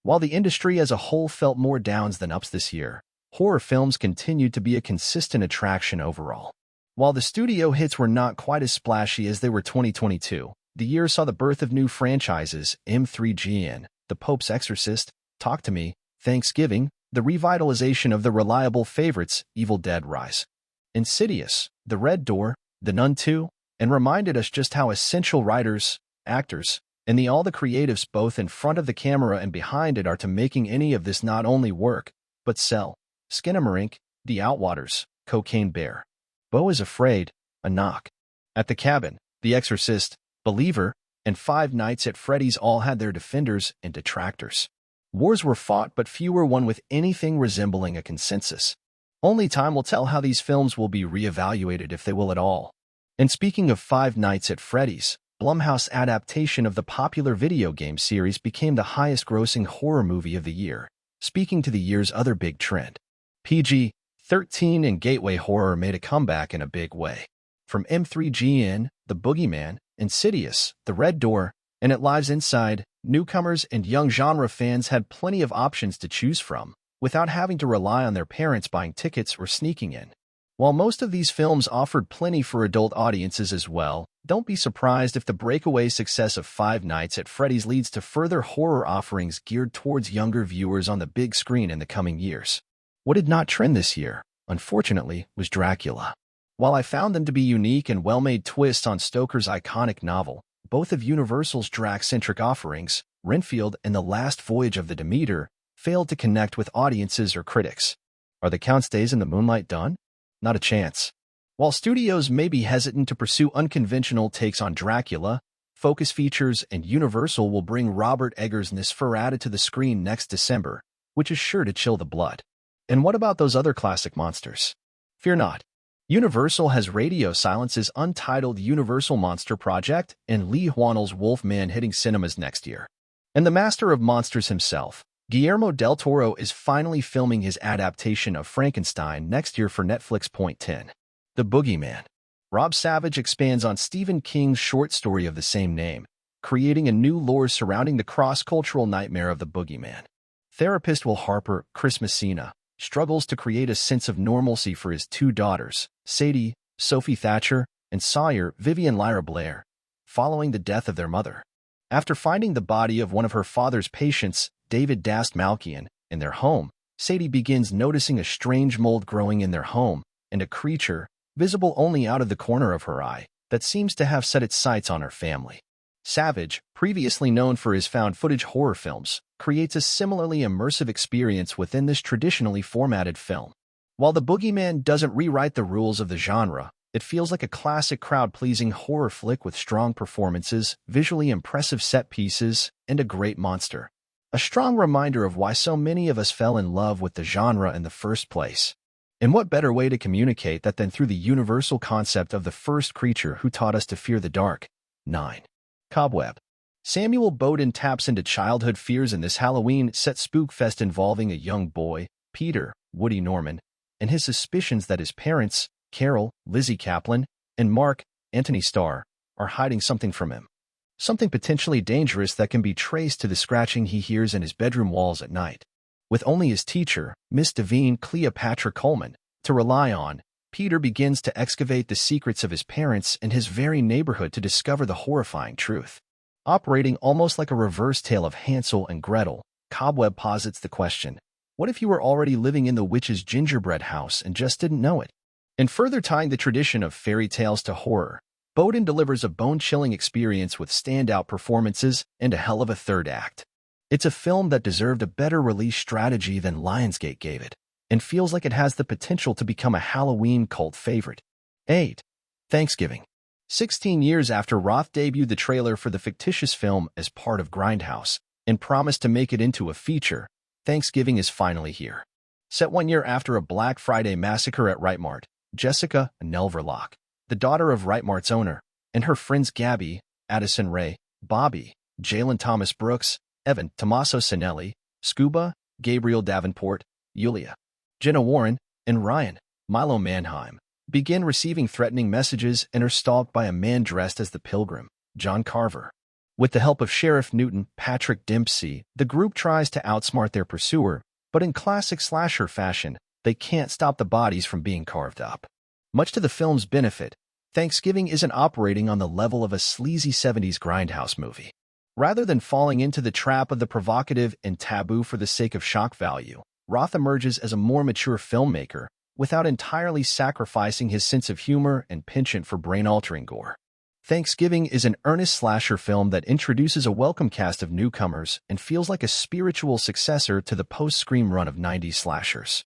While the industry as a whole felt more downs than ups this year, horror films continued to be a consistent attraction overall. While the studio hits were not quite as splashy as they were 2022, the year saw the birth of new franchises, M3GN, The Pope's Exorcist, Talk to Me, Thanksgiving, the revitalization of the reliable favorites, Evil Dead Rise, Insidious, The Red Door, The Nun 2, and reminded us just how essential writers, actors, and all the creatives both in front of the camera and behind it are to making any of this not only work, but sell. Skinamarink, The Outwaters, Cocaine Bear, Beau is Afraid, A Knock at the Cabin, The Exorcist, Believer, and Five Nights at Freddy's all had their defenders and detractors. Wars were fought, but few were won with anything resembling a consensus. Only time will tell how these films will be reevaluated, if they will at all. And speaking of Five Nights at Freddy's, Blumhouse adaptation of the popular video game series became the highest-grossing horror movie of the year, speaking to the year's other big trend. PG-13 and gateway horror made a comeback in a big way. From M3GN, The Boogeyman, Insidious, The Red Door, and It Lives Inside, newcomers and young genre fans had plenty of options to choose from, without having to rely on their parents buying tickets or sneaking in. While most of these films offered plenty for adult audiences as well, don't be surprised if the breakaway success of Five Nights at Freddy's leads to further horror offerings geared towards younger viewers on the big screen in the coming years. What did not trend this year, unfortunately, was Dracula. While I found them to be unique and well-made twists on Stoker's iconic novel, both of Universal's Drac-centric offerings, Renfield and The Last Voyage of the Demeter, failed to connect with audiences or critics. Are the Count's Days in the Moonlight done? Not a chance. While studios may be hesitant to pursue unconventional takes on Dracula, Focus Features and Universal will bring Robert Eggers' Nosferatu to the screen next December, which is sure to chill the blood. And what about those other classic monsters? Fear not. Universal has Radio Silence's untitled Universal Monster Project and Lee Whannell's Wolfman hitting cinemas next year. And the master of monsters himself, Guillermo del Toro, is finally filming his adaptation of Frankenstein next year for Netflix. Point 10. The Boogeyman. Rob Savage expands on Stephen King's short story of the same name, creating a new lore surrounding the cross-cultural nightmare of the Boogeyman. Therapist Will Harper, Chris Messina, struggles to create a sense of normalcy for his two daughters, Sadie, Sophie Thatcher, and Sawyer, Vivian Lyra Blair, following the death of their mother. After finding the body of one of her father's patients, David Dastmalchian, in their home, Sadie begins noticing a strange mold growing in their home and a creature, visible only out of the corner of her eye, that seems to have set its sights on her family. Savage, previously known for his found-footage horror films, creates a similarly immersive experience within this traditionally formatted film. While The Boogeyman doesn't rewrite the rules of the genre, it feels like a classic crowd-pleasing horror flick with strong performances, visually impressive set pieces, and a great monster. A strong reminder of why so many of us fell in love with the genre in the first place. And what better way to communicate that than through the universal concept of the first creature who taught us to fear the dark? 9. Cobweb. Samuel Bowden taps into childhood fears in this Halloween-set spookfest involving a young boy, Peter, Woody Norman, and his suspicions that his parents, Carol, Lizzie Kaplan, and Mark, Anthony Starr, are hiding something from him. Something potentially dangerous that can be traced to the scratching he hears in his bedroom walls at night. With only his teacher, Miss Devine Cleopatra Coleman, to rely on, Peter begins to excavate the secrets of his parents and his very neighborhood to discover the horrifying truth. Operating almost like a reverse tale of Hansel and Gretel, Cobweb posits the question, what if you were already living in the witch's gingerbread house and just didn't know it? And further tying the tradition of fairy tales to horror, Bowden delivers a bone-chilling experience with standout performances and a hell of a third act. It's a film that deserved a better release strategy than Lionsgate gave it, and feels like it has the potential to become a Halloween cult favorite. 8. Thanksgiving. 16 years after Roth debuted the trailer for the fictitious film as part of Grindhouse and promised to make it into a feature, Thanksgiving is finally here. Set 1 year after a Black Friday massacre at Rightmart, Jessica Nelverlock, the daughter of Rightmart's owner, and her friends Gabby, Addison Ray, Bobby, Jalen Thomas Brooks, Evan Tommaso Sinelli, Scuba, Gabriel Davenport, Yulia, Jenna Warren, and Ryan, Milo Mannheim, begin receiving threatening messages and are stalked by a man dressed as the Pilgrim, John Carver. With the help of Sheriff Newton Patrick Dempsey, the group tries to outsmart their pursuer, but in classic slasher fashion, they can't stop the bodies from being carved up. Much to the film's benefit, Thanksgiving isn't operating on the level of a sleazy 70s grindhouse movie. Rather than falling into the trap of the provocative and taboo for the sake of shock value, Roth emerges as a more mature filmmaker without entirely sacrificing his sense of humor and penchant for brain-altering gore. Thanksgiving is an earnest slasher film that introduces a welcome cast of newcomers and feels like a spiritual successor to the post-Scream run of 90s slashers.